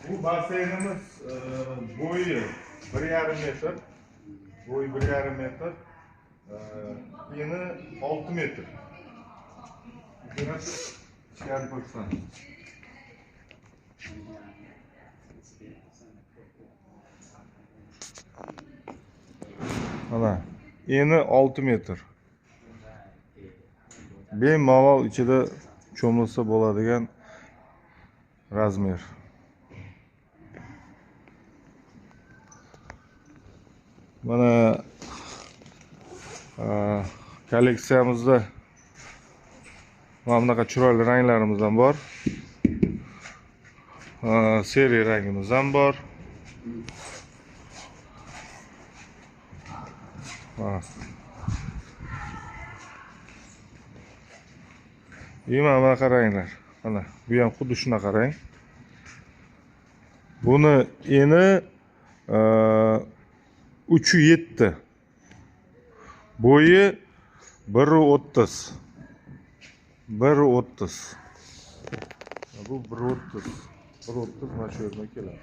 Bu basseynimiz bo'yi 1,5 metr. Bo'yi 1,5 metr. Eni 6 metr. Biraz ichkari ko'rsam. Mana eni 6 metr. Bemalol ichida cho'milsa bo'ladigan razmer. Mana kolleksiyamizda mana bunaqa chiroyli ranglarimiz ham bor. Seriya rangimiz ham bor. Mana bunaqa ranglar. Mana bu ham xuddi shunaqa rang. Buni eni 3,7. Bo'yi 1,30. 1,30. Bu 1,30. 1,30 mana shu yerdan keladi.